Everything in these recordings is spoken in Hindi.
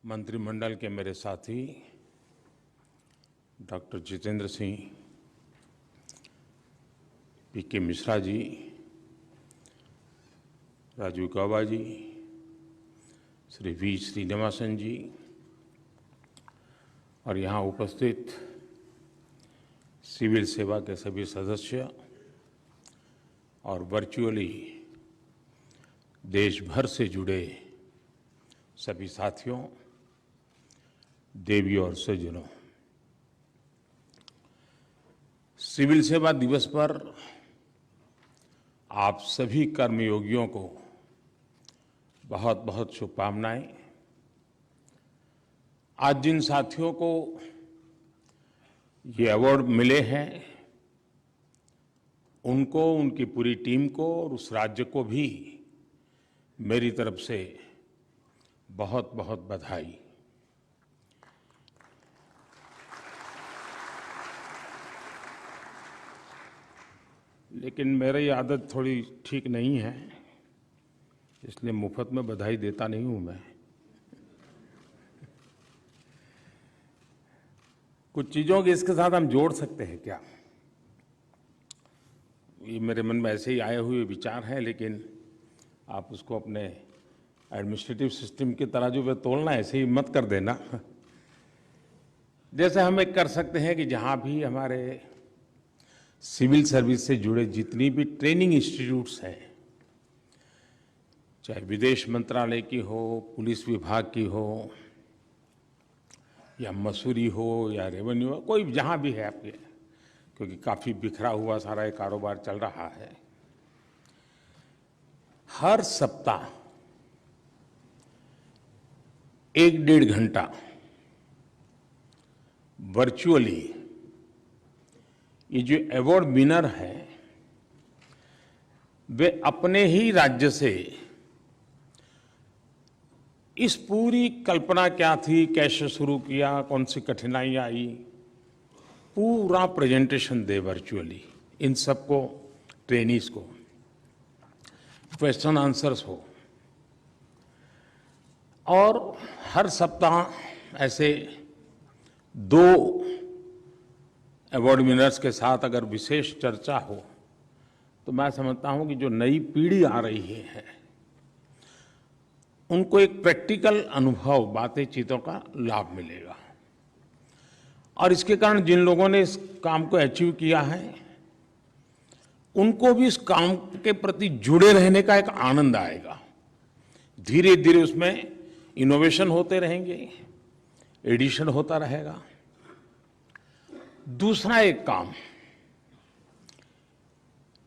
मंत्रिमंडल के मेरे साथी doctor Jitendra Singh, P K Mishra ji, Rajiv Gauba ji, Shri V Srinivasan ji और यहाँ उपस्थित सिविल सेवा के सभी सदस्य और वर्चुअली देश भर से जुड़े सभी साथियों, देवियों और सज्जनों, सिविल सेवा दिवस पर आप सभी कर्मयोगियों को बहुत बहुत शुभकामनाएं। आज जिन साथियों को ये अवार्ड मिले हैं, उनको, उनकी पूरी टीम को और उस राज्य को भी मेरी तरफ से बहुत बहुत बधाई। लेकिन मेरी आदत थोड़ी ठीक नहीं है, इसलिए मुफ्त में बधाई देता नहीं हूं मैं। कुछ चीज़ों के इसके साथ हम जोड़ सकते हैं क्या? ये मेरे मन में ऐसे ही आए हुए विचार हैं, लेकिन आप उसको अपने एडमिनिस्ट्रेटिव सिस्टम की तरह जो वे तोलना ऐसे ही मत कर देना। जैसे हम एक कर सकते हैं कि जहाँ भी हमारे सिविल सर्विस से जुड़े जितनी भी ट्रेनिंग इंस्टीट्यूट्स हैं, चाहे विदेश मंत्रालय की हो, पुलिस विभाग की हो, या मसूरी हो, या रेवेन्यू हो, कोई जहाँ भी है आपके, क्योंकि काफ़ी बिखरा हुआ सारा ये कारोबार चल रहा है, हर सप्ताह 1-1.5 घंटा वर्चुअली ये जो अवार्ड विनर हैं, वे अपने ही राज्य से इस पूरी कल्पना क्या थी, कैसे शुरू किया, कौन सी कठिनाइयां आई, पूरा प्रेजेंटेशन दे वर्चुअली। इन सबको, ट्रेनीज को, क्वेश्चन आंसर्स हो, और हर सप्ताह ऐसे 2 अवार्ड विनर्स के साथ अगर विशेष चर्चा हो, तो मैं समझता हूं कि जो नई पीढ़ी आ रही है उनको एक प्रैक्टिकल अनुभव, बातें, चीज़ों का लाभ मिलेगा। और इसके कारण जिन लोगों ने इस काम को अचीव किया है, उनको भी इस काम के प्रति जुड़े रहने का एक आनंद आएगा। धीरे धीरे उसमें इनोवेशन होते रहेंगे, एडिशन होता रहेगा। दूसरा एक काम,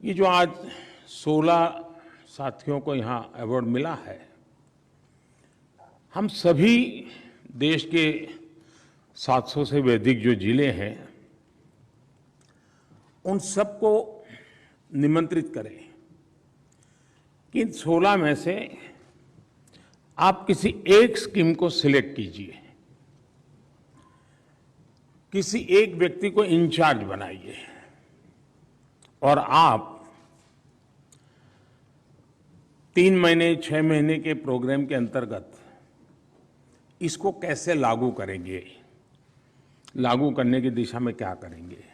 ये जो आज 16 साथियों को यहाँ अवार्ड मिला है, हम सभी देश के 700 से भी अधिक जो जिले हैं, उन सबको निमंत्रित करें कि इन 16 में से आप किसी एक स्कीम को सिलेक्ट कीजिए, किसी एक व्यक्ति को इंचार्ज बनाइए, और आप 3 महीने, 6 महीने के प्रोग्राम के अंतर्गत इसको कैसे लागू करेंगे, लागू करने की दिशा में क्या करेंगे।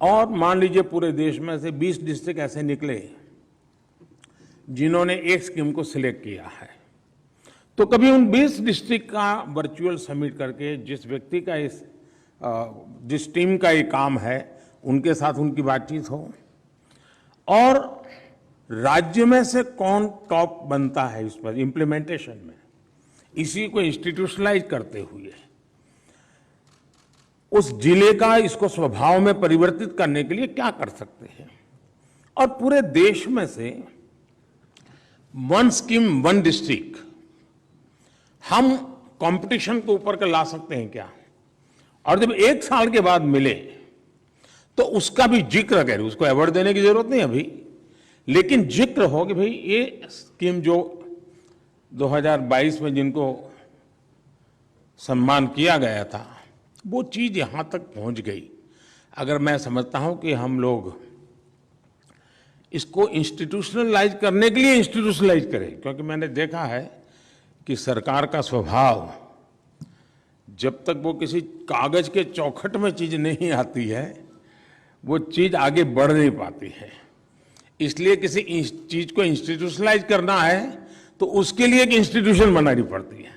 और मान लीजिए पूरे देश में से 20 डिस्ट्रिक्ट ऐसे निकले जिन्होंने एक स्कीम को सिलेक्ट किया है, तो कभी उन 20 डिस्ट्रिक्ट का वर्चुअल समिट करके जिस व्यक्ति का जिस टीम का ये काम है, उनके साथ उनकी बातचीत हो, और राज्य में से कौन टॉप बनता है इस पर इम्प्लीमेंटेशन में, इसी को इंस्टीट्यूशनलाइज करते हुए उस जिले का इसको स्वभाव में परिवर्तित करने के लिए क्या कर सकते हैं। और पूरे देश में से 1 स्कीम 1 डिस्ट्रिक्ट हम कंपटीशन को ऊपर कर ला सकते हैं क्या? और जब 1 साल के बाद मिले तो उसका भी जिक्र करें, उसको अवार्ड देने की जरूरत नहीं अभी, लेकिन जिक्र हो कि भाई ये स्कीम जो 2022 में जिनको सम्मान किया गया था, वो चीज यहां तक पहुंच गई। अगर मैं समझता हूं कि हम लोग इसको इंस्टीट्यूशनलाइज करने के लिए इंस्टीट्यूशनलाइज करें, क्योंकि मैंने देखा है कि सरकार का स्वभाव जब तक वो किसी कागज के चौखट में चीज नहीं आती है वो चीज आगे बढ़ नहीं पाती है। इसलिए किसी चीज को इंस्टीट्यूशनलाइज करना है तो उसके लिए एक इंस्टीट्यूशन बनानी पड़ती है।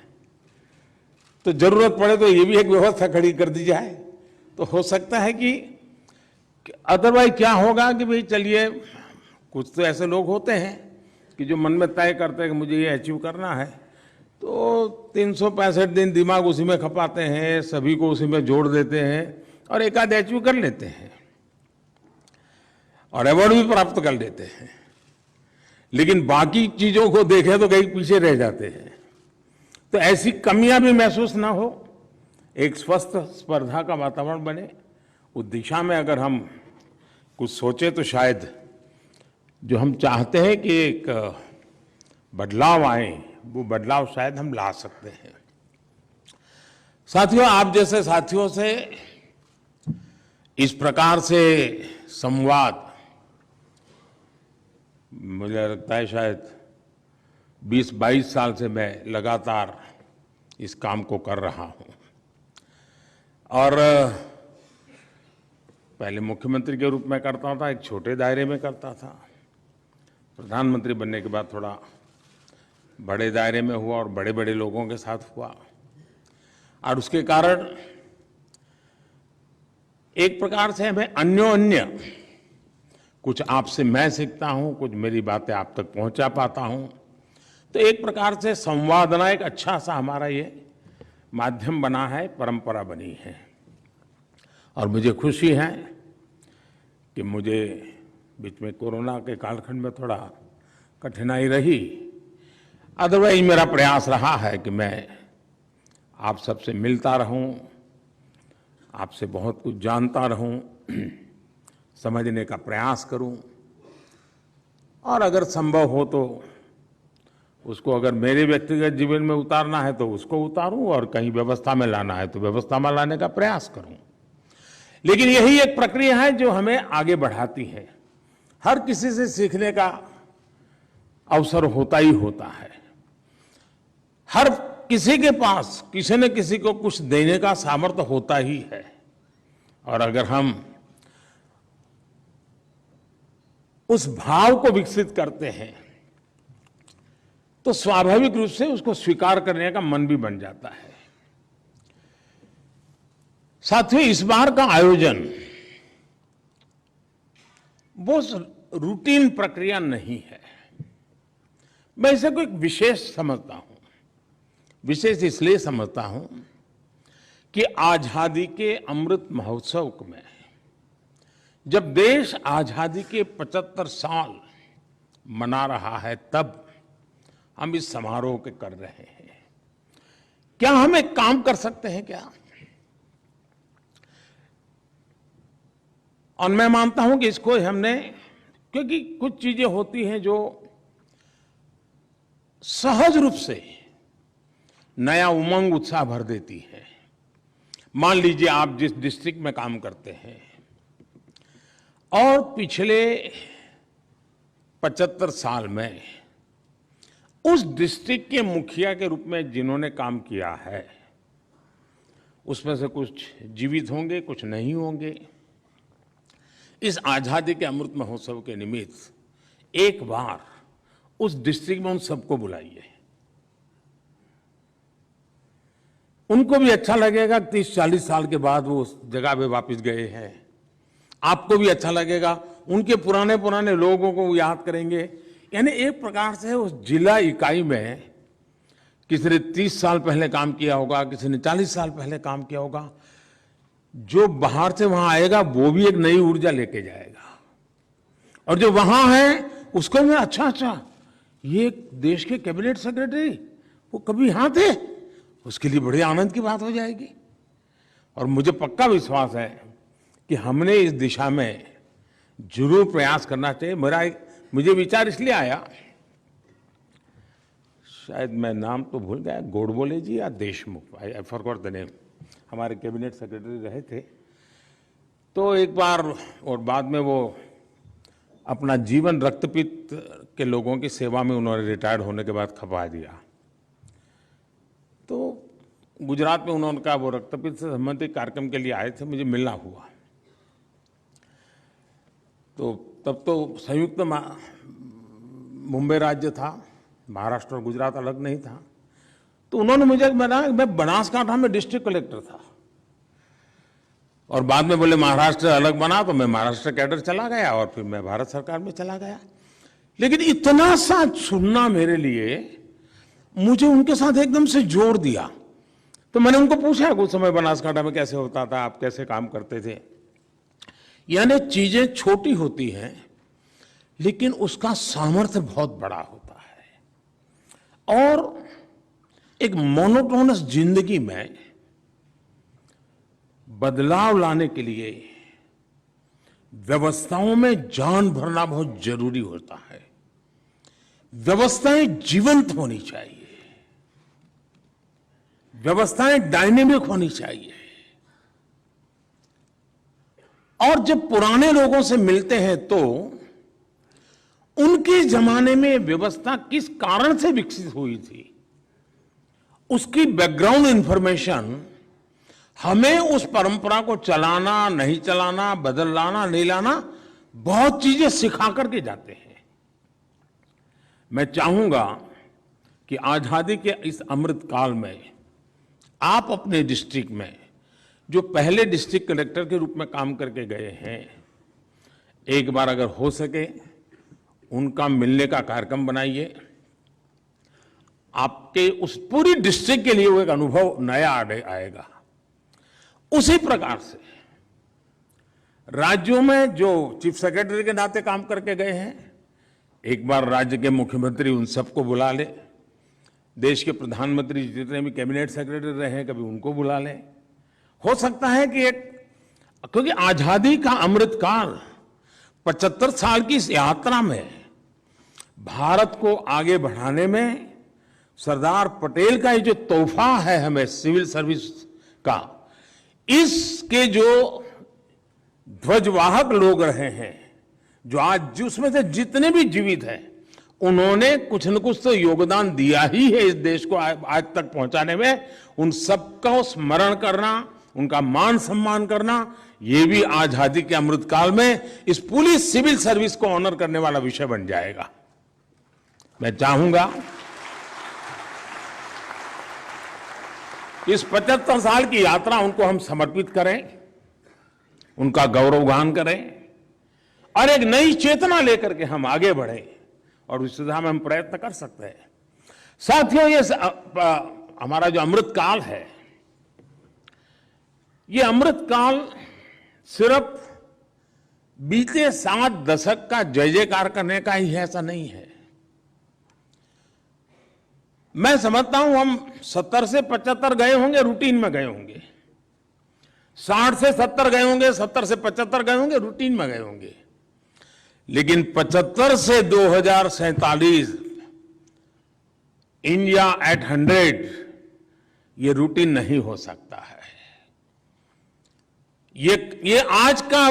तो जरूरत पड़े तो ये भी एक व्यवस्था खड़ी कर दी जाए तो हो सकता है कि अदरवाइज क्या होगा कि भाई चलिए, कुछ तो ऐसे लोग होते हैं कि जो मन में तय करते हैं कि मुझे ये अचीव करना है, तो 365 दिन दिमाग उसी में खपाते हैं, सभी को उसी में जोड़ देते हैं और एक आध अचीव कर लेते हैं और अवार्ड भी प्राप्त कर लेते हैं। लेकिन बाकी चीजों को देखें तो कहीं पीछे रह जाते हैं। तो ऐसी कमियां भी महसूस ना हो, एक स्वस्थ स्पर्धा का वातावरण बने, उस दिशा में अगर हम कुछ सोचे तो शायद जो हम चाहते हैं कि एक बदलाव आए, वो बदलाव शायद हम ला सकते हैं। साथियों, आप जैसे साथियों से इस प्रकार से संवाद मुझे लगता है शायद 20-22 साल से मैं लगातार इस काम को कर रहा हूं। और पहले मुख्यमंत्री के रूप में करता था, एक छोटे दायरे में करता था। प्रधानमंत्री बनने के बाद थोड़ा बड़े दायरे में हुआ और बड़े बड़े लोगों के साथ हुआ। और उसके कारण एक प्रकार से हमें अन्योन्य, कुछ आपसे मैं सीखता हूं, कुछ मेरी बातें आप तक पहुंचा पाता हूं। तो एक प्रकार से संवादना एक अच्छा सा हमारा ये माध्यम बना है, परंपरा बनी है। और मुझे खुशी है कि मुझे बीच में कोरोना के कालखंड में थोड़ा कठिनाई रही, अदरवाइज मेरा प्रयास रहा है कि मैं आप सबसे मिलता रहूं, आपसे बहुत कुछ जानता रहूं, समझने का प्रयास करूं और अगर संभव हो तो उसको अगर मेरे व्यक्तिगत जीवन में उतारना है तो उसको उतारूं और कहीं व्यवस्था में लाना है तो व्यवस्था में लाने का प्रयास करूं। लेकिन यही एक प्रक्रिया है जो हमें आगे बढ़ाती है। हर किसी से सीखने का अवसर होता ही होता है। हर किसी के पास किसी न किसी को कुछ देने का सामर्थ्य होता ही है। और अगर हम उस भाव को विकसित करते हैं तो स्वाभाविक रूप से उसको स्वीकार करने का मन भी बन जाता है। साथियों, इस बार का आयोजन वो रूटीन प्रक्रिया नहीं है। मैं इसे कोई विशेष समझता हूं। विशेष इसलिए समझता हूं कि आजादी के अमृत महोत्सव में जब देश आजादी के 75 साल मना रहा है, तब हम इस समारोह के कर रहे हैं। क्या हम एक काम कर सकते हैं क्या? और मैं मानता हूं कि इसको हमने, क्योंकि कुछ चीजें होती हैं जो सहज रूप से नया उमंग उत्साह भर देती है। मान लीजिए आप जिस डिस्ट्रिक्ट में काम करते हैं और पिछले 75 साल में उस डिस्ट्रिक्ट के मुखिया के रूप में जिन्होंने काम किया है, उसमें से कुछ जीवित होंगे, कुछ नहीं होंगे। इस आजादी के अमृत महोत्सव के निमित्त एक बार उस डिस्ट्रिक्ट में उन सबको बुलाइए। उनको भी अच्छा लगेगा, 30-40 साल के बाद वो उस जगह पे वापस गए हैं। आपको भी अच्छा लगेगा, उनके पुराने पुराने लोगों को याद करेंगे। यानी एक प्रकार से उस जिला इकाई में किसी ने 30 साल पहले काम किया होगा, किसी ने 40 साल पहले काम किया होगा। जो बाहर से वहां आएगा वो भी एक नई ऊर्जा लेके जाएगा, और जो वहां है उसको भी अच्छा, ये देश के कैबिनेट सेक्रेटरी वो कभी यहां थे, उसके लिए बड़े आनंद की बात हो जाएगी। और मुझे पक्का विश्वास है कि हमने इस दिशा में जरूर प्रयास करना चाहिए। मुझे विचार इसलिए आया, शायद मैं नाम तो भूल गया, गोडबोले जी या Deshmukh, I forgot the name, हमारे कैबिनेट सेक्रेटरी रहे थे। तो एक बार, और बाद में वो अपना जीवन रक्तपित्त के लोगों की सेवा में उन्होंने रिटायर्ड होने के बाद खपा दिया। गुजरात में उन्होंने कहा वो रक्तपित्त से संबंधित कार्यक्रम के लिए आए थे, मुझे मिलना हुआ। तो तब तो संयुक्त मुंबई राज्य था, महाराष्ट्र और गुजरात अलग नहीं था। तो उन्होंने मुझे बताया, मैं बनासकांठा में डिस्ट्रिक्ट कलेक्टर था और बाद में बोले महाराष्ट्र अलग बना, तो मैं महाराष्ट्र कैडर चला गया और फिर मैं भारत सरकार में चला गया। लेकिन इतना सा सुनना मेरे लिए, मुझे उनके साथ एकदम से जोड़ दिया। तो मैंने उनको पूछा कुछ समय बनासकांठा में कैसे होता था, आप कैसे काम करते थे। यानी चीजें छोटी होती हैं लेकिन उसका सामर्थ्य बहुत बड़ा होता है। और एक मोनोटोनस जिंदगी में बदलाव लाने के लिए व्यवस्थाओं में जान भरना बहुत जरूरी होता है। व्यवस्थाएं जीवंत होनी चाहिए, व्यवस्थाएं डायनेमिक होनी चाहिए। और जब पुराने लोगों से मिलते हैं तो उनके जमाने में व्यवस्था किस कारण से विकसित हुई थी, उसकी बैकग्राउंड इंफॉर्मेशन हमें उस परंपरा को चलाना, नहीं चलाना, बदल लाना, नहीं लाना, बहुत चीजें सिखा करके जाते हैं। मैं चाहूंगा कि आजादी के इस अमृत काल में आप अपने डिस्ट्रिक्ट में, जो पहले डिस्ट्रिक्ट कलेक्टर के रूप में काम करके गए हैं, एक बार अगर हो सके उनका मिलने का कार्यक्रम बनाइए। आपके उस पूरी डिस्ट्रिक्ट के लिए वो एक अनुभव नया आएगा। उसी प्रकार से राज्यों में जो चीफ सेक्रेटरी के नाते काम करके गए हैं, एक बार राज्य के मुख्यमंत्री उन सबको बुला ले, देश के प्रधानमंत्री जितने भी कैबिनेट सेक्रेटरी रहे हैं कभी उनको बुला लें। हो सकता है कि क्योंकि आजादी का अमृत काल 75 साल की इस यात्रा में भारत को आगे बढ़ाने में सरदार पटेल का ये जो तोहफा है हमें सिविल सर्विस का, इसके जो ध्वजवाहक लोग रहे हैं, जो आज उसमें से जितने भी जीवित हैं, उन्होंने कुछ न कुछ तो योगदान दिया ही है इस देश को आज तक पहुंचाने में। उन सबका स्मरण करना, उनका मान सम्मान करना, ये भी आजादी के अमृत काल में इस पूरी सिविल सर्विस को ऑनर करने वाला विषय बन जाएगा। मैं चाहूंगा इस 75 साल की यात्रा उनको हम समर्पित करें, उनका गौरवगान करें और एक नई चेतना लेकर के हम आगे बढ़ें और उस दिशा में हम प्रयत्न कर सकते हैं। साथियों, ये हमारा जो अमृत काल है, ये अमृत काल सिर्फ बीते 7 दशक का जय जयकार करने का ही है, ऐसा नहीं है। मैं समझता हूं हम 70 से 75 गए होंगे, रूटीन में गए होंगे, 60 से 70 गए होंगे, 70 से 75 गए होंगे, रूटीन में गए होंगे। लेकिन 75 से 2047 इंडिया एट 100 ये रूटीन नहीं हो सकता है। ये आज का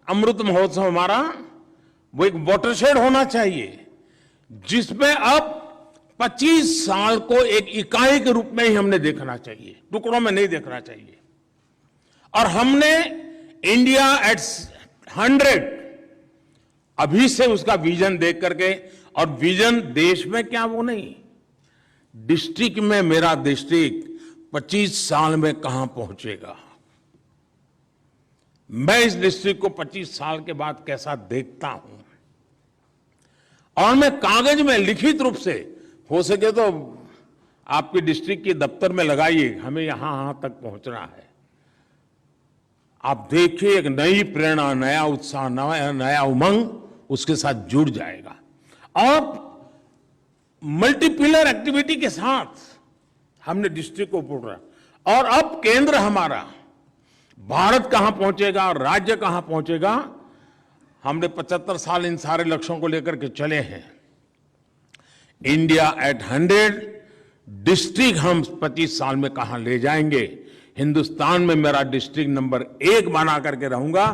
अमृत महोत्सव हमारा वो एक वाटरशेड होना चाहिए जिसमें अब 25 साल को एक इकाई के रूप में ही हमने देखना चाहिए, टुकड़ों में नहीं देखना चाहिए। और हमने इंडिया एट 100 अभी से उसका विजन देख करके, और विजन देश में क्या वो नहीं, डिस्ट्रिक्ट में मेरा डिस्ट्रिक्ट 25 साल में कहां पहुंचेगा, मैं इस डिस्ट्रिक्ट को 25 साल के बाद कैसा देखता हूं। और मैं कागज में लिखित रूप से, हो सके तो आपके डिस्ट्रिक्ट के दफ्तर में लगाइए, हमें यहां तक पहुंचना है। आप देखिए एक नई प्रेरणा, नया उत्साह, नया उमंग उसके साथ जुड़ जाएगा। और मल्टीपिलर एक्टिविटी के साथ हमने डिस्ट्रिक्ट को पकड़ा, और अब केंद्र हमारा, भारत कहां पहुंचेगा और राज्य कहां पहुंचेगा, हमने 75 साल इन सारे लक्ष्यों को लेकर के चले हैं। इंडिया एट 100 डिस्ट्रिक्ट हम 25 साल में कहां ले जाएंगे, हिंदुस्तान में मेरा डिस्ट्रिक्ट नंबर 1 बना करके रहूंगा।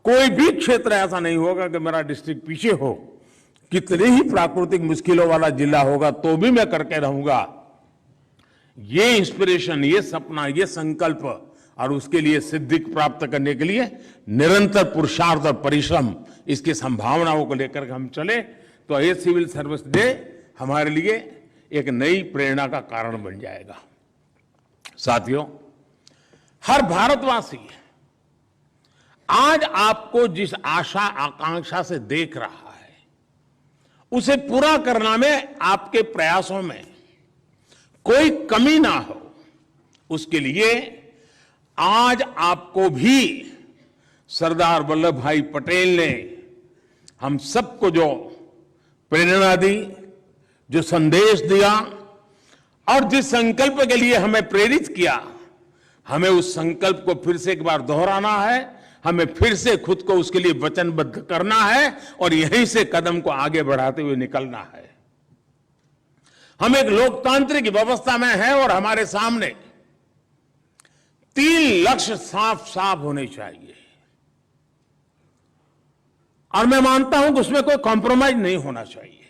कोई भी क्षेत्र ऐसा नहीं होगा कि मेरा डिस्ट्रिक्ट पीछे हो, कितनी ही प्राकृतिक मुश्किलों वाला जिला होगा तो भी मैं करके रहूंगा। ये इंस्पिरेशन, ये सपना, ये संकल्प और उसके लिए सिद्धि प्राप्त करने के लिए निरंतर पुरुषार्थ और परिश्रम, इसकी संभावनाओं को लेकर हम चले तो ये सिविल सर्विस डे हमारे लिए एक नई प्रेरणा का कारण बन जाएगा। साथियों, हर भारतवासी आज आपको जिस आशा आकांक्षा से देख रहा है उसे पूरा करना में आपके प्रयासों में कोई कमी ना हो, उसके लिए आज आपको भी सरदार वल्लभ भाई पटेल ने हम सबको जो प्रेरणा दी, जो संदेश दिया और जिस संकल्प के लिए हमें प्रेरित किया, हमें उस संकल्प को फिर से एक बार दोहराना है, हमें फिर से खुद को उसके लिए वचनबद्ध करना है और यहीं से कदम को आगे बढ़ाते हुए निकलना है। हम एक लोकतांत्रिक व्यवस्था में हैं और हमारे सामने 3 लक्ष्य साफ साफ होने चाहिए और मैं मानता हूं कि उसमें कोई कॉम्प्रोमाइज नहीं होना चाहिए।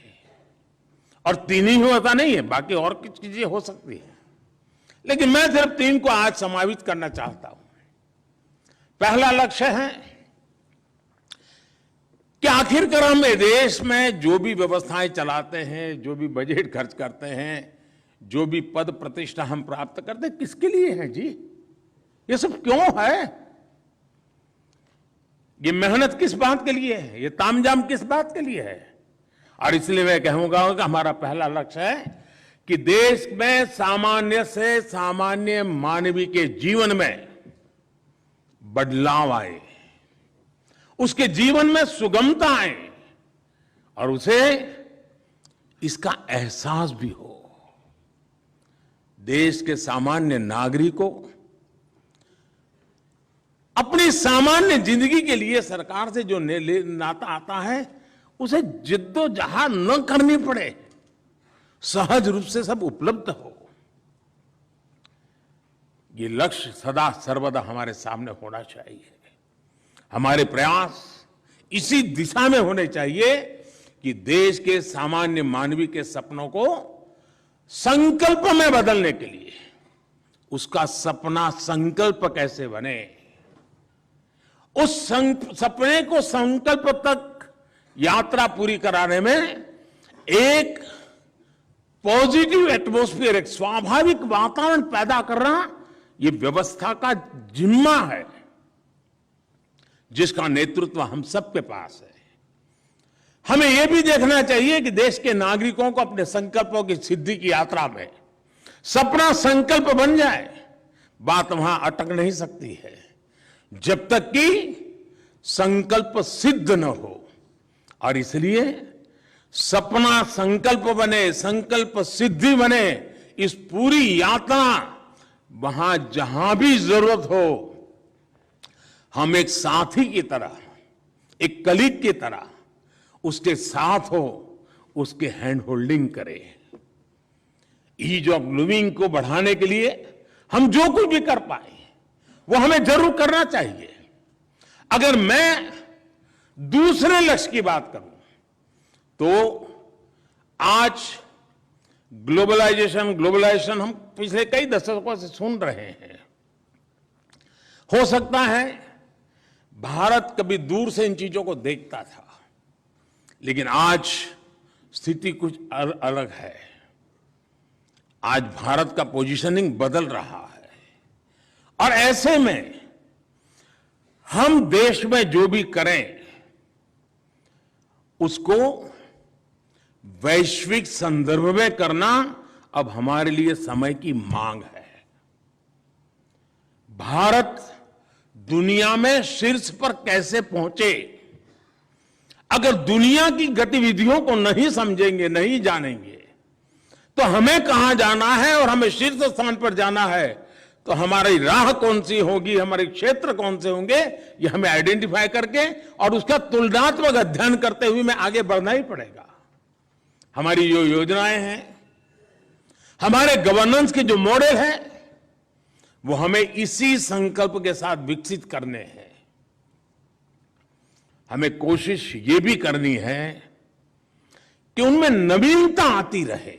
और 3 ही होता नहीं है, बाकी और कुछ चीजें हो सकती है, लेकिन मैं सिर्फ 3 को आज समावित करना चाहता हूं। पहला लक्ष्य है कि आखिरकार हम देश में जो भी व्यवस्थाएं चलाते हैं, जो भी बजट खर्च करते हैं, जो भी पद प्रतिष्ठा हम प्राप्त करते हैं, किसके लिए है जी? ये सब क्यों है? ये मेहनत किस बात के लिए है? ये तामझाम किस बात के लिए है? और इसलिए मैं कहूंगा कि हमारा पहला लक्ष्य है कि देश में सामान्य से सामान्य मानवीय के जीवन में बदलाव आए, उसके जीवन में सुगमता आए और उसे इसका एहसास भी हो। देश के सामान्य नागरिकों अपनी सामान्य जिंदगी के लिए सरकार से जो नाता आता है उसे जिद्दोजहद न करनी पड़े, सहज रूप से सब उपलब्ध हो। ये लक्ष्य सदा सर्वदा हमारे सामने होना चाहिए। हमारे प्रयास इसी दिशा में होने चाहिए कि देश के सामान्य मानवीय के सपनों को संकल्प में बदलने के लिए उसका सपना संकल्प कैसे बने, उस सपने को संकल्प तक यात्रा पूरी कराने में एक पॉजिटिव एटमॉस्फेयर, एक स्वाभाविक वातावरण पैदा करना ये व्यवस्था का जिम्मा है, जिसका नेतृत्व हम सबके पास है। हमें यह भी देखना चाहिए कि देश के नागरिकों को अपने संकल्पों की सिद्धि की यात्रा में सपना संकल्प बन जाए, बात वहां अटक नहीं सकती है जब तक कि संकल्प सिद्ध न हो। और इसलिए सपना संकल्प बने, संकल्प सिद्धि बने, इस पूरी यात्रा वहां जहां भी जरूरत हो हम एक साथी की तरह, एक कलीग की तरह उसके साथ हो, उसके हैंड होल्डिंग करें। ईज ऑफ लिविंग को बढ़ाने के लिए हम जो कुछ भी कर पाए वो हमें जरूर करना चाहिए। अगर मैं दूसरे लक्ष्य की बात करूं तो आज ग्लोबलाइजेशन हम पिछले कई दशकों से सुन रहे हैं। हो सकता है भारत कभी दूर से इन चीजों को देखता था, लेकिन आज स्थिति कुछ अलग है। आज भारत का पोजीशनिंग बदल रहा है और ऐसे में हम देश में जो भी करें उसको वैश्विक संदर्भ में करना अब हमारे लिए समय की मांग है। भारत दुनिया में शीर्ष पर कैसे पहुंचे, अगर दुनिया की गतिविधियों को नहीं समझेंगे, नहीं जानेंगे, तो हमें कहां जाना है और हमें शीर्ष स्थान पर जाना है तो हमारी राह कौन सी होगी, हमारे क्षेत्र कौन से होंगे, ये हमें आइडेंटिफाई करके और उसका तुलनात्मक अध्ययन करते हुए हमें आगे बढ़ना ही पड़ेगा। हमारी जो योजनाएं हैं, हमारे गवर्नेंस के जो मॉडल हैं, वो हमें इसी संकल्प के साथ विकसित करने हैं। हमें कोशिश ये भी करनी है कि उनमें नवीनता आती रहे,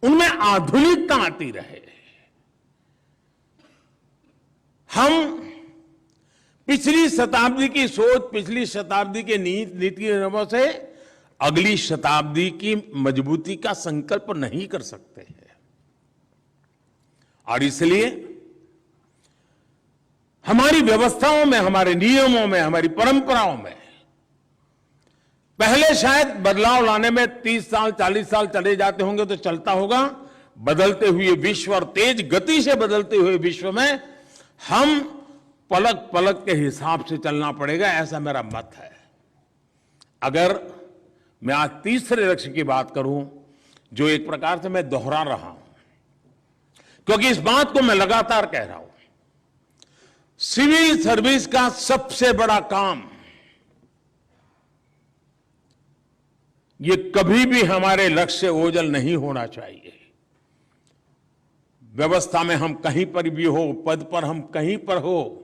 उनमें आधुनिकता आती रहे। हम पिछली शताब्दी की सोच, पिछली शताब्दी के नीति नियमों से अगली शताब्दी की मजबूती का संकल्प नहीं कर सकते हैं। और इसलिए हमारी व्यवस्थाओं में, हमारे नियमों में, हमारी परंपराओं में पहले शायद बदलाव लाने में 30 साल 40 साल चले जाते होंगे तो चलता होगा। बदलते हुए विश्व और तेज गति से बदलते हुए विश्व में हम पलक पलक के हिसाब से चलना पड़ेगा, ऐसा मेरा मत है। अगर मैं आज तीसरे लक्ष्य की बात करूं, जो एक प्रकार से मैं दोहरा रहा हूं, क्योंकि इस बात को मैं लगातार कह रहा हूं, सिविल सर्विस का सबसे बड़ा काम ये कभी भी हमारे लक्ष्य से ओझल नहीं होना चाहिए। व्यवस्था में हम कहीं पर भी हो, पद पर हम कहीं पर हो,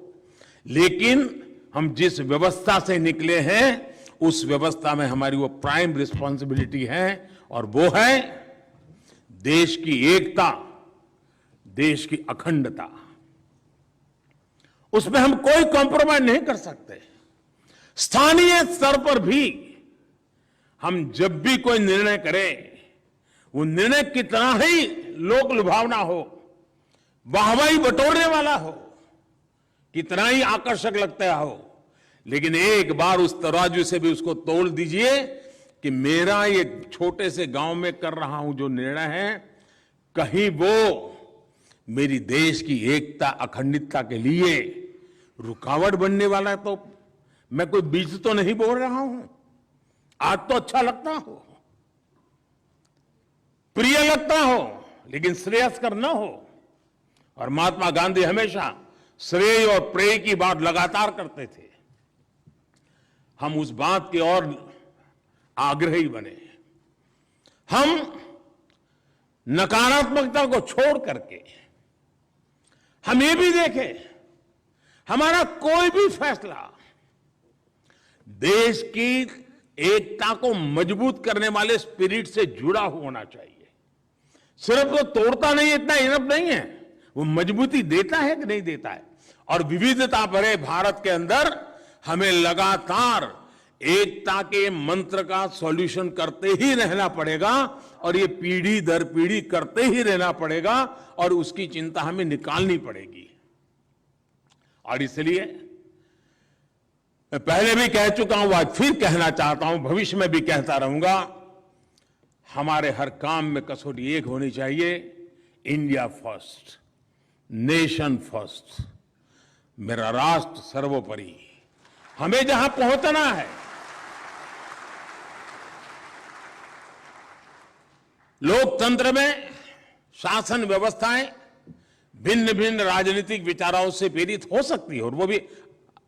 लेकिन हम जिस व्यवस्था से निकले हैं उस व्यवस्था में हमारी वो प्राइम रिस्पॉन्सिबिलिटी है, और वो है देश की एकता, देश की अखंडता। उसमें हम कोई कॉम्प्रोमाइज नहीं कर सकते। स्थानीय स्तर पर भी हम जब भी कोई निर्णय करें, वो निर्णय कितना ही लोक लुभावना हो, वाहवाही बटोरने वाला हो, कितना ही आकर्षक लगता हो, लेकिन एक बार उस तराजू से भी उसको तोल दीजिए कि मेरा ये छोटे से गांव में कर रहा हूं जो निर्णय है, कहीं वो मेरी देश की एकता अखंडता के लिए रुकावट बनने वाला है, तो मैं कोई बीज तो नहीं बोल रहा हूं। आज तो अच्छा लगता हो, प्रिय लगता हो, लेकिन श्रेयस्कर न हो। और महात्मा गांधी हमेशा श्रेय और प्रेय की बात लगातार करते थे। हम उस बात की ओर आग्रही बने। हम नकारात्मकता को छोड़ करके हम ये भी देखें, हमारा कोई भी फैसला देश की एकता को मजबूत करने वाले स्पिरिट से जुड़ा होना चाहिए। सिर्फ वो तोड़ता नहीं, इतना इनफ नहीं है, वो मजबूती देता है कि नहीं देता है। और विविधता भरे भारत के अंदर हमें लगातार एकता के मंत्र का सॉल्यूशन करते ही रहना पड़ेगा, और ये पीढ़ी दर पीढ़ी करते ही रहना पड़ेगा, और उसकी चिंता हमें निकालनी पड़ेगी। और इसलिए मैं पहले भी कह चुका हूं, आज फिर कहना चाहता हूं, भविष्य में भी कहता रहूंगा, हमारे हर काम में कसौटी एक होनी चाहिए, इंडिया फर्स्ट, नेशन फर्स्ट, मेरा राष्ट्र सर्वोपरि। हमें जहां पहुंचना है, लोकतंत्र में शासन व्यवस्थाएं भिन्न भिन्न राजनीतिक विचारों से प्रेरित हो सकती है, और वो भी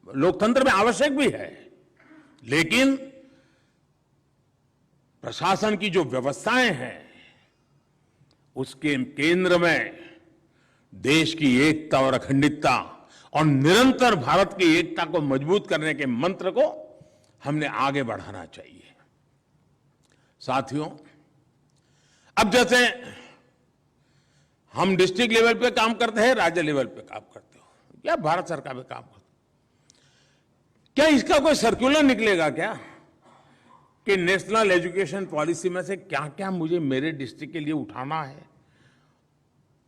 लोकतंत्र में आवश्यक भी है, लेकिन प्रशासन की जो व्यवस्थाएं हैं उसके केंद्र में देश की एकता और अखंडता और निरंतर भारत की एकता को मजबूत करने के मंत्र को हमने आगे बढ़ाना चाहिए। साथियों, अब जैसे हम डिस्ट्रिक्ट लेवल पे काम करते हैं, राज्य लेवल पे काम करते हो, या भारत सरकार में काम करते हो, क्या इसका कोई सर्कुलर निकलेगा क्या कि नेशनल एजुकेशन पॉलिसी में से क्या क्या मुझे मेरे डिस्ट्रिक्ट के लिए उठाना है,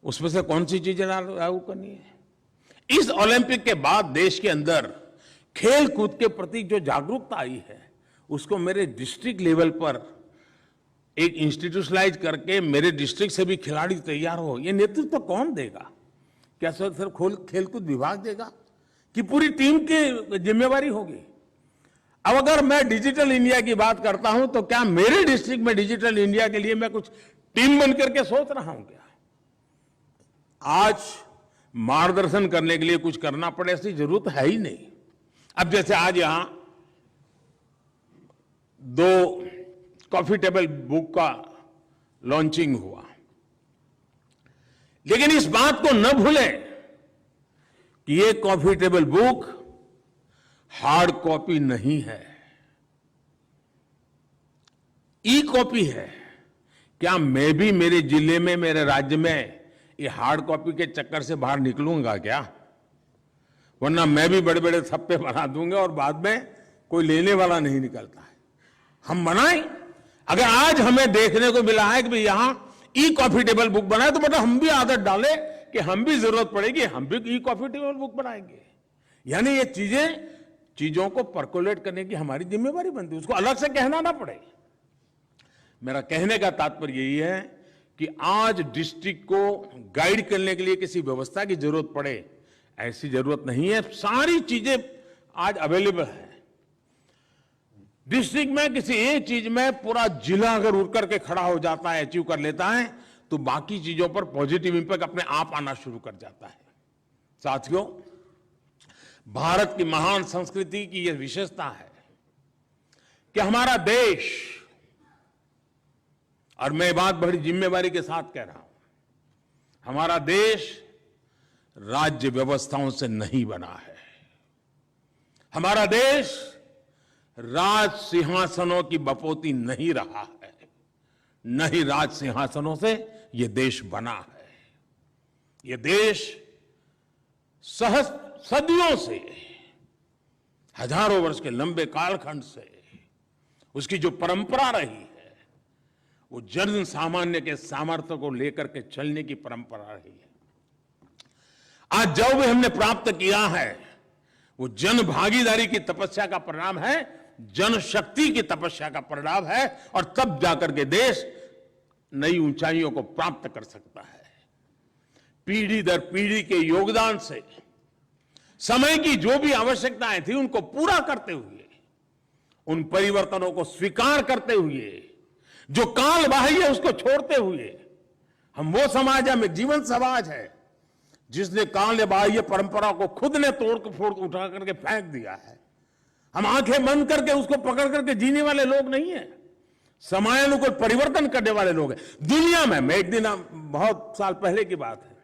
उसमें से कौन सी चीजें लागू करनी है? इस ओलंपिक के बाद देश के अंदर खेल कूद के प्रति जो जागरूकता आई है, उसको मेरे डिस्ट्रिक्ट लेवल पर एक इंस्टीट्यूशनलाइज करके मेरे डिस्ट्रिक्ट से भी खिलाड़ी तैयार हो, ये नेतृत्व तो कौन देगा? क्या सिर्फ खेलकूद विभाग देगा कि पूरी टीम की जिम्मेवारी होगी? अब अगर मैं डिजिटल इंडिया की बात करता हूं, तो क्या मेरे डिस्ट्रिक्ट में डिजिटल इंडिया के लिए मैं कुछ टीम बन करके सोच रहा हूं क्या? आज मार्गदर्शन करने के लिए कुछ करना पड़े ऐसी जरूरत है ही नहीं। अब जैसे आज यहां 2 कॉफी टेबल बुक का लॉन्चिंग हुआ, लेकिन इस बात को न भूलें कि ये coffee table book hard copy नहीं है, ई कॉपी है। क्या मैं भी मेरे जिले में, मेरे राज्य में ये हार्ड कॉपी के चक्कर से बाहर निकलूंगा क्या? वरना मैं भी बड़े बड़े थप्पे बना दूंगा और बाद में कोई लेने वाला नहीं निकलता है। हम बनाएं। अगर आज हमें देखने को मिला है कि भाई यहां ई कॉफी टेबल बुक बनाए, तो मतलब हम भी आदत डालें कि हम भी जरूरत पड़ेगी हम भी ई कॉफी टेबल बुक बनाएंगे। यानी ये चीजों को परकोलेट करने की हमारी जिम्मेवारी बनती है, उसको अलग से कहना ना पड़े। मेरा कहने का तात्पर्य यही है कि आज डिस्ट्रिक्ट को गाइड करने के लिए किसी व्यवस्था की जरूरत पड़े, ऐसी जरूरत नहीं है। सारी चीजें आज अवेलेबल है। डिस्ट्रिक्ट में किसी एक चीज में पूरा जिला अगर उठ करके खड़ा हो जाता है, अचीव कर लेता है, तो बाकी चीजों पर पॉजिटिव इंपैक्ट अपने आप आना शुरू कर जाता है। साथियों, भारत की महान संस्कृति की यह विशेषता है कि हमारा देश, और मैं बात बड़ी जिम्मेवारी के साथ कह रहा हूं, हमारा देश राज्य व्यवस्थाओं से नहीं बना है। हमारा देश राज सिंहासनों की बपोती नहीं रहा है, न ही राज सिंहासनों से यह देश बना है। यह देश सदियों से, हजारों वर्ष के लंबे कालखंड से उसकी जो परंपरा रही है, वो जन सामान्य के सामर्थ्य को लेकर के चलने की परंपरा रही है। आज जो भी हमने प्राप्त किया है वो जन भागीदारी की तपस्या का परिणाम है, जनशक्ति की तपस्या का परिणाम है, और तब जाकर के देश नई ऊंचाइयों को प्राप्त कर सकता है। पीढ़ी दर पीढ़ी के योगदान से समय की जो भी आवश्यकताएं थी उनको पूरा करते हुए, उन परिवर्तनों को स्वीकार करते हुए, जो काल बाह्य है उसको छोड़ते हुए, हम वो समाज है, हम एक जीवन समाज है जिसने काल बाह्य परंपरा को खुद ने तोड़ फोड़ उठा करके फेंक दिया है। हम आंखें बंद करके उसको पकड़ करके जीने वाले लोग नहीं है, समयानुकूल परिवर्तन करने वाले लोग हैं। दुनिया में, मैं एक दिन, बहुत साल पहले की बात है,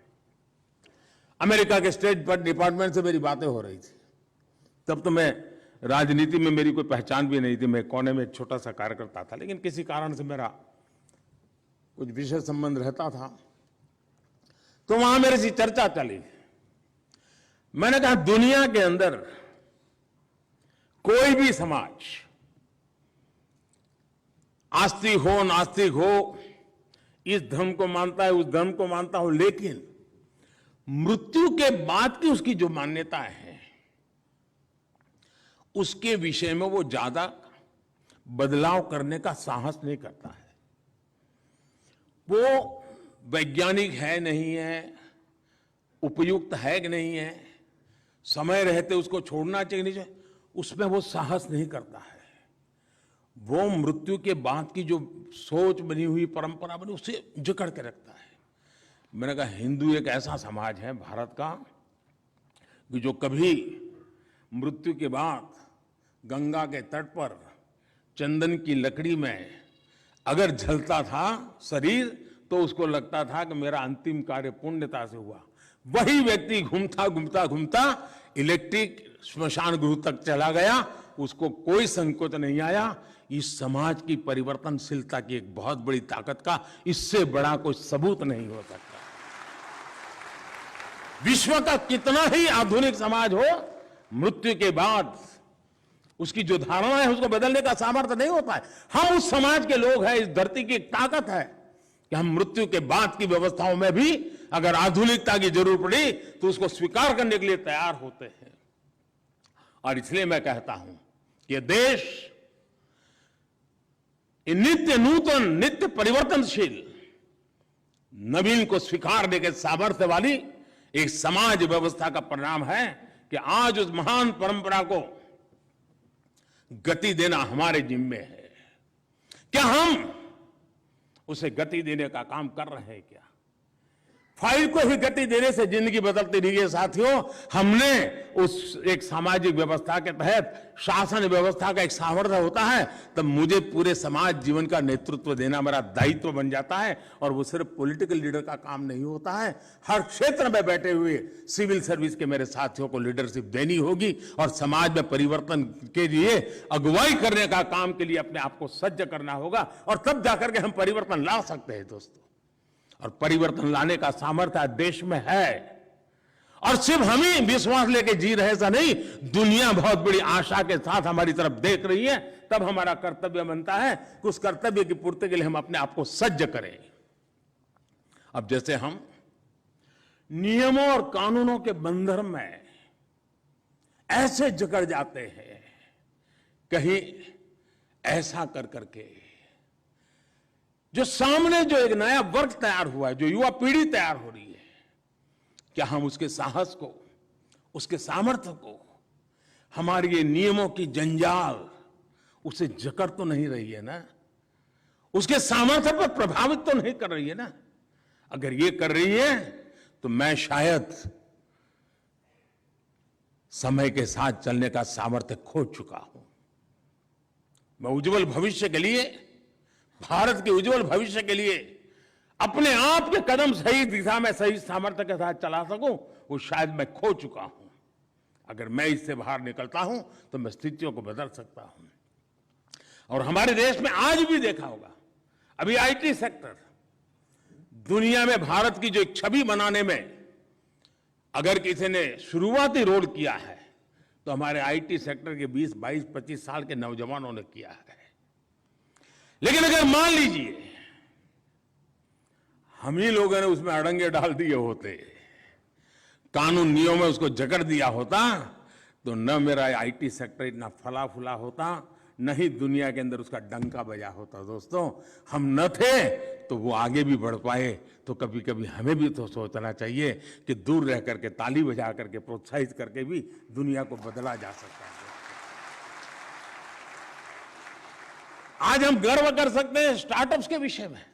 अमेरिका के स्टेट डिपार्टमेंट से मेरी बातें हो रही थी। तब तो मैं राजनीति में, मेरी कोई पहचान भी नहीं थी, मैं कोने में एक छोटा सा कार्यकर्ता था, लेकिन किसी कारण से मेरा कुछ विशेष संबंध रहता था, तो वहां मेरे से चर्चा चली। मैंने कहा, दुनिया के अंदर कोई भी समाज, आस्तिक हो नास्तिक हो, इस धर्म को मानता है उस धर्म को मानता हो, लेकिन मृत्यु के बाद की उसकी जो मान्यताएं हैं उसके विषय में वो ज्यादा बदलाव करने का साहस नहीं करता है। वो वैज्ञानिक है नहीं है, उपयुक्त है कि नहीं है, समय रहते उसको छोड़ना चाहिए नहीं चाहिए, उसमें वो साहस नहीं करता है। वो मृत्यु के बाद की जो सोच बनी हुई, परंपरा बनी, उसे जकड़ के रखता है। मैंने कहा, हिंदू एक ऐसा समाज है भारत का कि जो कभी मृत्यु के बाद गंगा के तट पर चंदन की लकड़ी में अगर जलता था शरीर, तो उसको लगता था कि मेरा अंतिम कार्य पुण्यता से हुआ। वही व्यक्ति घूमता घूमता घूमता इलेक्ट्रिक स्मशान गृह तक चला गया, उसको कोई संकोच नहीं आया। इस समाज की परिवर्तनशीलता की एक बहुत बड़ी ताकत का इससे बड़ा कोई सबूत नहीं हो सकता। विश्व का कितना ही आधुनिक समाज हो, मृत्यु के बाद उसकी जो धारणा है उसको बदलने का सामर्थ्य नहीं होता है। हम उस समाज के लोग हैं, इस धरती की एक ताकत है कि हम मृत्यु के बाद की व्यवस्थाओं में भी अगर आधुनिकता की जरूरत पड़ी तो उसको स्वीकार करने के लिए तैयार होते हैं। और इसलिए मैं कहता हूं कि देश नित्य नूतन, नित्य परिवर्तनशील, नवीन को स्वीकारने के सामर्थ्य वाली एक समाज व्यवस्था का परिणाम है कि आज उस महान परंपरा को गति देना हमारे जिम्मे है। क्या हम उसे गति देने का काम कर रहे हैं क्या? फाइल को ही गति देने से जिंदगी बदलती रही है साथियों। हमने उस एक सामाजिक व्यवस्था के तहत शासन व्यवस्था का एक सामर्थ्य होता है, तब मुझे पूरे समाज जीवन का नेतृत्व देना मेरा दायित्व बन जाता है। और वो सिर्फ पॉलिटिकल लीडर का काम नहीं होता है, हर क्षेत्र में बैठे हुए सिविल सर्विस के मेरे साथियों को लीडरशिप देनी होगी और समाज में परिवर्तन के लिए अगुवाई करने का काम के लिए अपने आप को सज्ज करना होगा, और तब जाकर के हम परिवर्तन ला सकते हैं दोस्तों। और परिवर्तन लाने का सामर्थ्य देश में है, और सिर्फ हम ही विश्वास लेके जी रहे ऐसा नहीं, दुनिया बहुत बड़ी आशा के साथ हमारी तरफ देख रही है। तब हमारा कर्तव्य बनता है कि उस कर्तव्य की पूर्ति के लिए हम अपने आप को सज्ज करें। अब जैसे हम नियमों और कानूनों के बंधन में ऐसे जकड़ जाते हैं, कहीं ऐसा कर करके जो सामने जो एक नया वर्ग तैयार हुआ है, जो युवा पीढ़ी तैयार हो रही है, क्या हम उसके साहस को, उसके सामर्थ्य को, हमारे ये नियमों की जंजाल उसे जकड़ तो नहीं रही है ना, उसके सामर्थ्य पर प्रभावित तो नहीं कर रही है ना? अगर ये कर रही है तो मैं शायद समय के साथ चलने का सामर्थ्य खो चुका हूं। मैं उज्जवल भविष्य के लिए, भारत के उज्जवल भविष्य के लिए अपने आप के कदम सही दिशा में सही सामर्थ्य के साथ चला सकूं, वो शायद मैं खो चुका हूं। अगर मैं इससे बाहर निकलता हूं तो मैं स्थितियों को बदल सकता हूं। और हमारे देश में आज भी देखा होगा, अभी आईटी सेक्टर दुनिया में भारत की जो एक छवि बनाने में अगर किसी ने शुरुआती रोल किया है तो हमारे आईटी सेक्टर के 20, 22, 25 साल के नौजवानों ने किया है। लेकिन अगर मान लीजिए हम ही लोगों ने उसमें अड़ंगे डाल दिए होते, कानून नियमों में उसको जकड़ दिया होता, तो न मेरा आईटी सेक्टर इतना फला फूला होता, न ही दुनिया के अंदर उसका डंका बजा होता। दोस्तों, हम न थे तो वो आगे भी बढ़ पाए। तो कभी कभी हमें भी तो सोचना चाहिए कि दूर रह करके, ताली बजा करके, प्रोत्साहित करके भी दुनिया को बदला जा सकता है। आज हम गर्व कर सकते हैं स्टार्टअप्स के विषय में।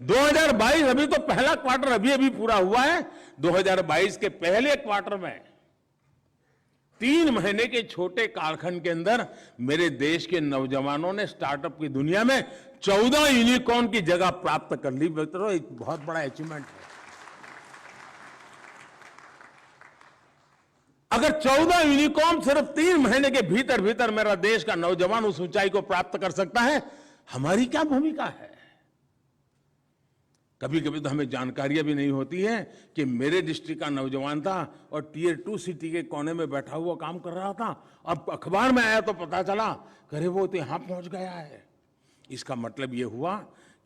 2022 अभी तो पहला क्वार्टर अभी पूरा हुआ है। 2022 के पहले क्वार्टर में 3 महीने के छोटे कालखंड के अंदर मेरे देश के नौजवानों ने स्टार्टअप की दुनिया में 14 यूनिकॉर्न की जगह प्राप्त कर ली। मित्रों, एक बहुत बड़ा अचीवमेंट है। अगर 14 यूनिकॉर्न सिर्फ 3 महीने के भीतर भीतर मेरा देश का नौजवान उस ऊंचाई को प्राप्त कर सकता है, हमारी क्या भूमिका है? कभी कभी तो हमें जानकारियां भी नहीं होती है कि मेरे डिस्ट्रिक्ट का नौजवान था और टियर 2 सिटी के कोने में बैठा हुआ काम कर रहा था। अब अखबार में आया तो पता चला, अरे वो तो यहां पहुंच गया है। इसका मतलब ये हुआ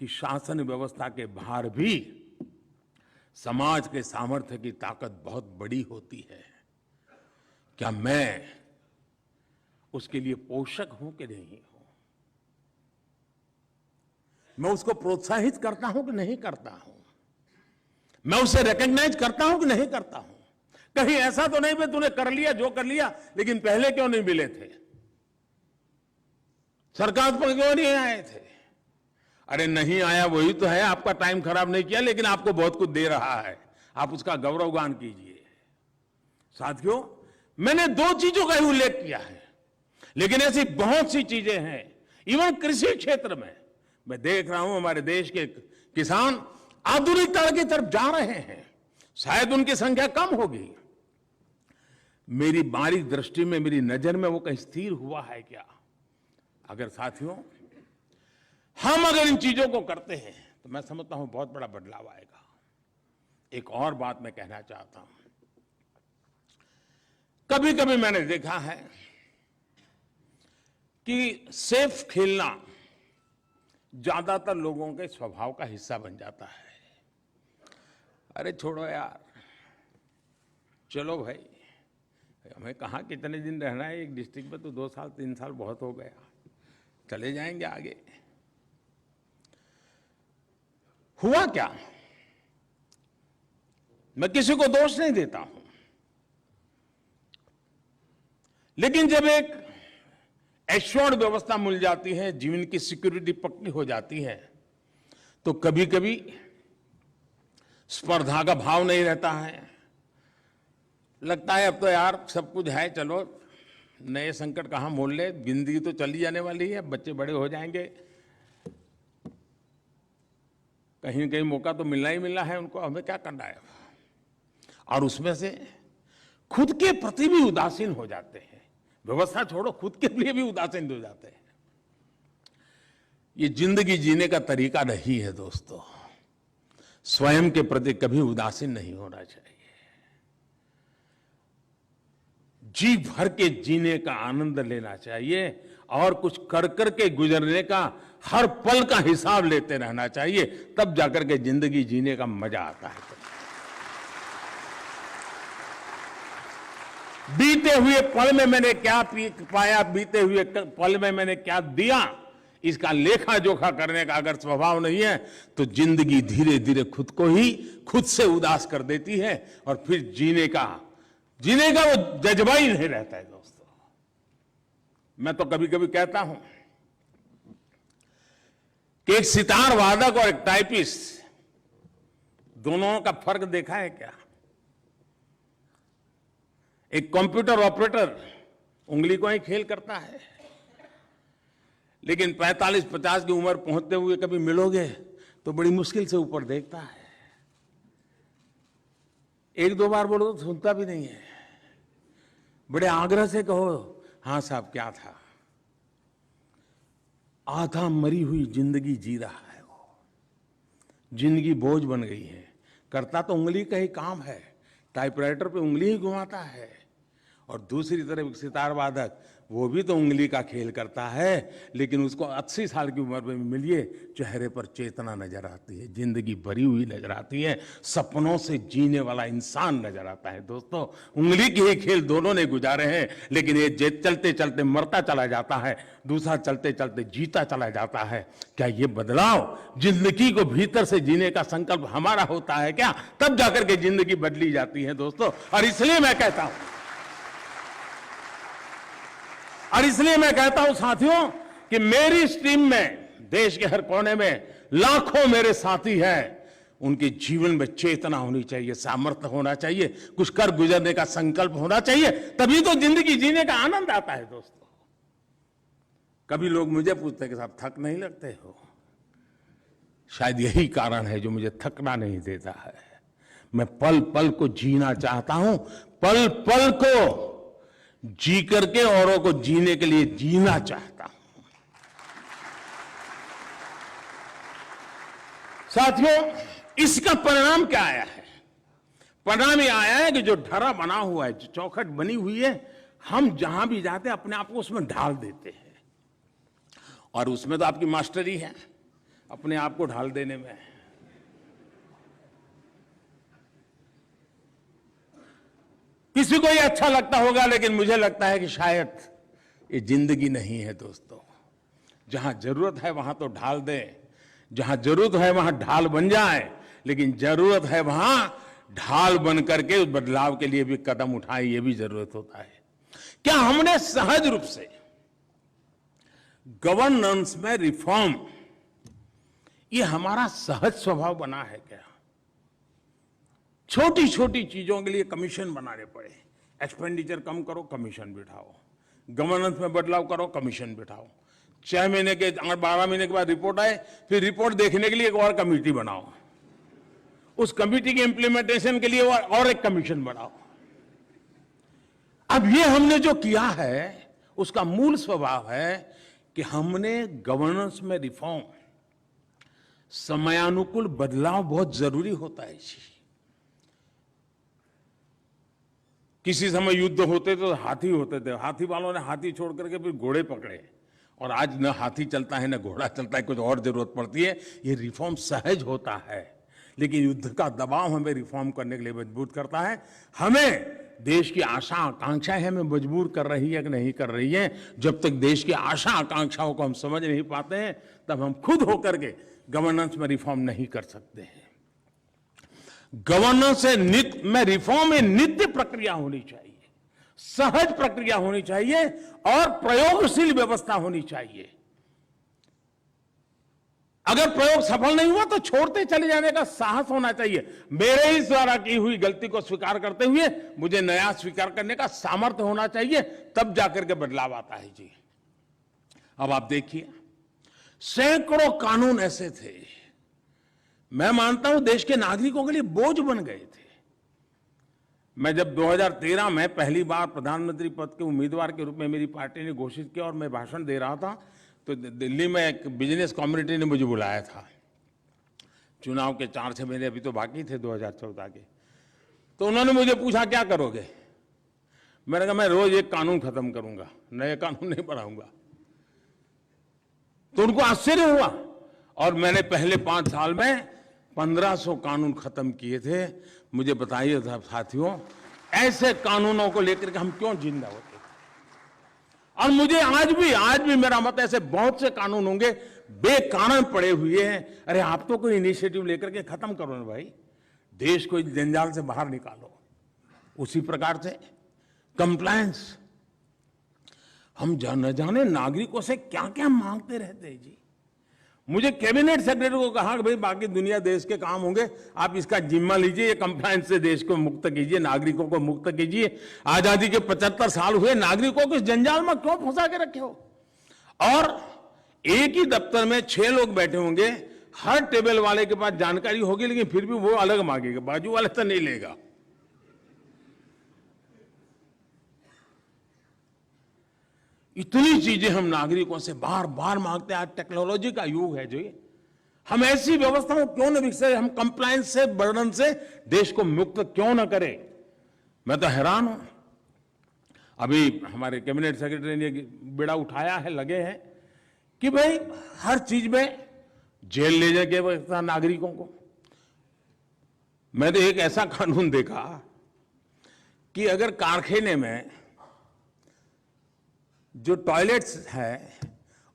कि शासन व्यवस्था के बाहर भी समाज के सामर्थ्य की ताकत बहुत बड़ी होती है। क्या मैं उसके लिए पोषक हूं कि नहीं हूं? मैं उसको प्रोत्साहित करता हूं कि नहीं करता हूं? मैं उसे रिकॉग्नाइज करता हूं कि नहीं करता हूं? कहीं ऐसा तो नहीं भाई तूने कर लिया जो कर लिया, लेकिन पहले क्यों नहीं मिले थे? सरकार पर क्यों नहीं आए थे? अरे नहीं आया वही तो है, आपका टाइम खराब नहीं किया, लेकिन आपको बहुत कुछ दे रहा है, आप उसका गौरवगान कीजिए। साथियों, मैंने 2 चीजों का ही उल्लेख किया है, लेकिन ऐसी बहुत सी चीजें हैं। इवन कृषि क्षेत्र में मैं देख रहा हूं हमारे देश के किसान आधुनिकता की तरफ जा रहे हैं। शायद उनकी संख्या कम होगी, मेरी बारीक दृष्टि में, मेरी नजर में वो कहीं स्थिर हुआ है क्या? अगर साथियों हम अगर इन चीजों को करते हैं तो मैं समझता हूं बहुत बड़ा बदलाव आएगा। एक और बात मैं कहना चाहता हूं, कभी कभी मैंने देखा है कि सेफ खेलना ज्यादातर लोगों के स्वभाव का हिस्सा बन जाता है। अरे छोड़ो यार, चलो भाई, हमें कहाँ कितने दिन रहना है एक डिस्ट्रिक्ट में, तो 2 साल 3 साल बहुत हो गया, चले जाएंगे आगे। हुआ क्या? मैं किसी को दोष नहीं देता हूं, लेकिन जब एक एश्योर्ड व्यवस्था मिल जाती है, जीवन की सिक्योरिटी पक्की हो जाती है, तो कभी कभी स्पर्धा का भाव नहीं रहता है। लगता है अब तो यार सब कुछ है, चलो नए संकट कहाँ मोल ले, जिंदगी तो चली जाने वाली है, बच्चे बड़े हो जाएंगे, कहीं न कहीं मौका तो मिलना ही मिलना है उनको, हमें क्या करना है। और उसमें से खुद के प्रति भी उदासीन हो जाते हैं, व्यवस्था छोड़ो खुद के लिए भी उदासीन हो जाते हैं। ये जिंदगी जीने का तरीका नहीं है दोस्तों। स्वयं के प्रति कभी उदासीन नहीं होना चाहिए। जी भर के जीने का आनंद लेना चाहिए और कुछ कर कर के गुजरने का हर पल का हिसाब लेते रहना चाहिए, तब जाकर के जिंदगी जीने का मजा आता है। बीते हुए पल में मैंने क्या पाया, बीते हुए पल में मैंने क्या दिया, इसका लेखा जोखा करने का अगर स्वभाव नहीं है तो जिंदगी धीरे धीरे खुद को ही खुद से उदास कर देती है और फिर जीने का वो जज्बा ही नहीं रहता है दोस्तों। मैं तो कभी कभी कहता हूं कि एक सितार वादक और एक टाइपिस्ट, दोनों का फर्क देखा है क्या? एक कंप्यूटर ऑपरेटर उंगली को ही खेल करता है, लेकिन 45-50 की उम्र पहुंचते हुए कभी मिलोगे तो बड़ी मुश्किल से ऊपर देखता है। एक दो बार बोलो तो सुनता भी नहीं है। बड़े आग्रह से कहो, हाँ साहब क्या था। आधा मरी हुई जिंदगी जी रहा है वो, जिंदगी बोझ बन गई है। करता तो उंगली का ही काम है, टाइपराइटर पे उंगली ही घुमाता है। और दूसरी तरफ सितार वादक, वो भी तो उंगली का खेल करता है, लेकिन उसको 80 साल की उम्र में मिलिए चेहरे पर चेतना नजर आती है, जिंदगी भरी हुई नजर आती है, सपनों से जीने वाला इंसान नजर आता है। दोस्तों, उंगली के ही खेल दोनों ने गुजारे हैं, लेकिन ये चलते चलते मरता चला जाता है, दूसरा चलते चलते जीता चला जाता है। क्या ये बदलाव जिंदगी को भीतर से जीने का संकल्प हमारा होता है क्या? तब जाकर के जिंदगी बदली जाती है दोस्तों। और इसलिए मैं कहता हूं साथियों कि मेरी इस टीम में देश के हर कोने में लाखों मेरे साथी हैं। उनके जीवन में चेतना होनी चाहिए, सामर्थ्य होना चाहिए, कुछ कर गुजरने का संकल्प होना चाहिए, तभी तो जिंदगी जीने का आनंद आता है दोस्तों। कभी लोग मुझे पूछते हैं कि साहब थक नहीं लगते हो? शायद यही कारण है जो मुझे थकना नहीं देता है। मैं पल पल को जीना चाहता हूं, पल पल को जी करके औरों को जीने के लिए जीना चाहता हूं। साथियों, इसका परिणाम क्या आया है? परिणाम ये आया है कि जो ढरा बना हुआ है, जो चौखट बनी हुई है, हम जहां भी जाते हैं अपने आप को उसमें ढाल देते हैं। और उसमें तो आपकी मास्टरी है, अपने आप को ढाल देने में। किसी को ये अच्छा लगता होगा, लेकिन मुझे लगता है कि शायद ये जिंदगी नहीं है दोस्तों। जहां जरूरत है वहां तो ढाल दें, जहां जरूरत है वहां ढाल बन जाए, लेकिन जरूरत है वहां ढाल बन करके उस बदलाव के लिए भी कदम उठाएं, ये भी जरूरत होता है। क्या हमने सहज रूप से गवर्नेंस में रिफॉर्म, ये हमारा सहज स्वभाव बना है क्या? छोटी छोटी चीजों के लिए कमीशन बनाने पड़े, एक्सपेंडिचर कम करो, कमीशन बिठाओ, गवर्नेंस में बदलाव करो, कमीशन बिठाओ, 6 महीने के 12 महीने के बाद रिपोर्ट आए, फिर रिपोर्ट देखने के लिए एक और कमेटी बनाओ, उस कमेटी के इंप्लीमेंटेशन के लिए और एक कमीशन बनाओ। अब ये हमने जो किया है उसका मूल स्वभाव है कि हमने गवर्नेंस में रिफॉर्म, समयानुकूल बदलाव बहुत जरूरी होता है जी। किसी समय युद्ध होते तो हाथी होते थे, हाथी वालों ने हाथी छोड़ करके फिर घोड़े पकड़े, और आज न हाथी चलता है न घोड़ा चलता है, कुछ और जरूरत पड़ती है। ये रिफॉर्म सहज होता है, लेकिन युद्ध का दबाव हमें रिफॉर्म करने के लिए मजबूर करता है। हमें देश की आशा आकांक्षाएं हमें मजबूर कर रही है कि नहीं कर रही है। जब तक देश की आशा आकांक्षाओं को हम समझ नहीं पाते हैं, तब हम खुद होकर के गवर्नेंस में रिफॉर्म नहीं कर सकते हैं। गवर्नेंस में रिफॉर्म में नित्य प्रक्रिया होनी चाहिए, सहज प्रक्रिया होनी चाहिए और प्रयोगशील व्यवस्था होनी चाहिए। अगर प्रयोग सफल नहीं हुआ तो छोड़ते चले जाने का साहस होना चाहिए। मेरे ही द्वारा की हुई गलती को स्वीकार करते हुए मुझे नया स्वीकार करने का सामर्थ्य होना चाहिए, तब जाकर के बदलाव आता है जी। अब आप देखिए, सैकड़ों कानून ऐसे थे, मैं मानता हूं देश के नागरिकों के लिए बोझ बन गए थे। मैं जब 2013 में पहली बार प्रधानमंत्री पद के उम्मीदवार के रूप में मेरी पार्टी ने घोषित किया और मैं भाषण दे रहा था, तो दिल्ली में एक बिजनेस कम्युनिटी ने मुझे बुलाया था। चुनाव के 4-6 महीने अभी तो बाकी थे 2014 के। तो उन्होंने मुझे पूछा क्या करोगे? मैंने कहा मैं रोज एक कानून खत्म करूंगा, नए कानून नहीं बनाऊंगा। तो उनको आश्चर्य हुआ और मैंने पहले 5 साल में 1500 कानून खत्म किए थे। मुझे बताइए साथियों, ऐसे कानूनों को लेकर के हम क्यों जिंदा होते? और मुझे आज भी मेरा मत, ऐसे बहुत से कानून होंगे बेकानून पड़े हुए हैं। अरे आप तो कोई इनिशिएटिव लेकर के खत्म करो ना भाई, देश को जंजाल से बाहर निकालो। उसी प्रकार से कंप्लायंस, हम न जाने नागरिकों से क्या क्या मांगते रहते हैं जी। मुझे कैबिनेट सेक्रेटरी को कहा कि भाई बाकी दुनिया देश के काम होंगे, आप इसका जिम्मा लीजिए, ये कंप्लायंस से देश को मुक्त कीजिए, नागरिकों को मुक्त कीजिए। आजादी के 75 साल हुए, नागरिकों को इस जंजाल में क्यों फंसा के रखे हो? और एक ही दफ्तर में 6 लोग बैठे होंगे, हर टेबल वाले के पास जानकारी होगी, लेकिन फिर भी वो अलग मांगेगा, बाजू वाले तो नहीं लेगा। इतनी चीजें हम नागरिकों से बार बार मांगते हैं। आज टेक्नोलॉजी का युग है जी, हम ऐसी व्यवस्था को क्यों न विकसित, हम कंप्लायंस से, बर्डन से देश को मुक्त क्यों न करें? मैं तो हैरान हूं। अभी हमारे कैबिनेट सेक्रेटरी ने बेड़ा उठाया है, लगे हैं कि भाई हर चीज में जेल ले जाके व्यवस्था नागरिकों को। मैंने एक ऐसा कानून देखा कि अगर कारखाने में जो टॉयलेट्स है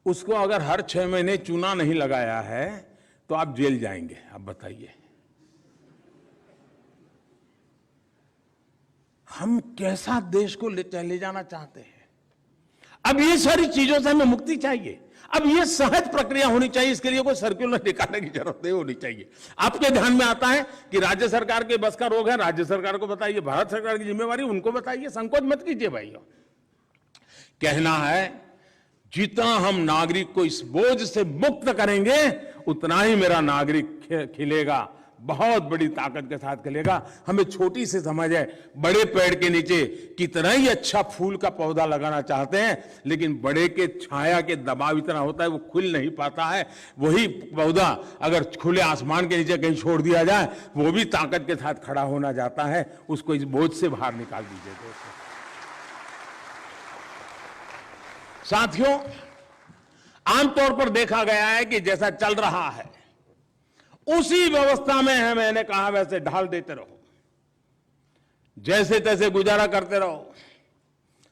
उसको अगर हर 6 महीने चूना नहीं लगाया है तो आप जेल जाएंगे। अब बताइए, हम कैसा देश को ले जाना चाहते हैं? अब ये सारी चीजों से हमें मुक्ति चाहिए। अब ये सहज प्रक्रिया होनी चाहिए, इसके लिए कोई सर्कुलर निकालने की जरूरत नहीं होनी चाहिए। आपके ध्यान में आता है कि राज्य सरकार के बस का रोग है, राज्य सरकार को बताइए, भारत सरकार की जिम्मेवारी उनको बताइए, संकोच मत कीजिए भाइयों। कहना है जितना हम नागरिक को इस बोझ से मुक्त करेंगे उतना ही मेरा नागरिक खिलेगा, बहुत बड़ी ताकत के साथ खिलेगा। हमें छोटी सी समझ है, बड़े पेड़ के नीचे कितना ही अच्छा फूल का पौधा लगाना चाहते हैं, लेकिन बड़े के छाया के दबाव इतना होता है वो खुल नहीं पाता है। वही पौधा अगर खुले आसमान के नीचे कहीं छोड़ दिया जाए वो भी ताकत के साथ खड़ा होना जाता है। उसको इस बोझ से बाहर निकाल दीजिए दोस्तों। साथियों, आमतौर पर देखा गया है कि जैसा चल रहा है उसी व्यवस्था में है, मैंने कहा वैसे ढाल देते रहो, जैसे तैसे गुजारा करते रहो,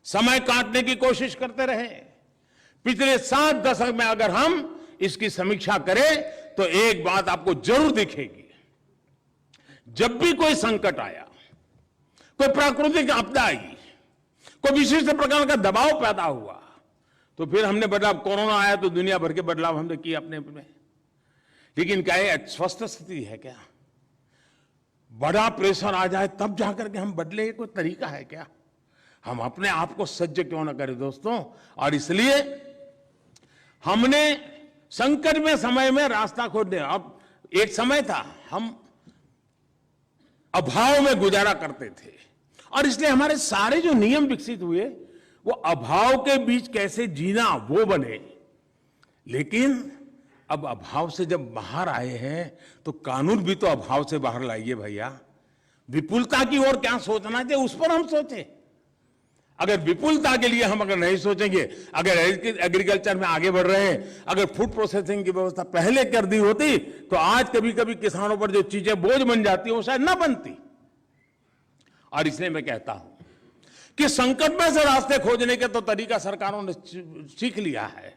समय काटने की कोशिश करते रहे। पिछले 7 दशक में अगर हम इसकी समीक्षा करें तो एक बात आपको जरूर दिखेगी। जब भी कोई संकट आया, कोई प्राकृतिक आपदा आई, कोई विशिष्ट प्रकार का दबाव पैदा हुआ, तो फिर हमने बदलाव, कोरोना आया तो दुनिया भर के बदलाव हमने किए अपने में। लेकिन क्या ये स्वस्थ स्थिति है क्या? बड़ा प्रेशर आ जाए तब जाकर के हम बदले, कोई तरीका है क्या? हम अपने आप को सज्ज क्यों ना करें दोस्तों? और इसलिए हमने संकट में समय में रास्ता खोजने, अब एक समय था हम अभाव में गुजारा करते थे और इसलिए हमारे सारे जो नियम विकसित हुए वो अभाव के बीच कैसे जीना वो बने। लेकिन अब अभाव से जब बाहर आए हैं तो कानून भी तो अभाव से बाहर लाइए भैया। विपुलता की ओर क्या सोचना चाहिए उस पर हम सोचें। अगर विपुलता के लिए हम अगर नहीं सोचेंगे, अगर एग्रीकल्चर में आगे बढ़ रहे हैं, अगर फूड प्रोसेसिंग की व्यवस्था पहले कर दी होती तो आज कभी कभी किसानों पर जो चीजें बोझ बन जाती वो शायद ना बनती। और इसलिए मैं कहता हूं कि संकट में से रास्ते खोजने के तो तरीका सरकारों ने सीख लिया है,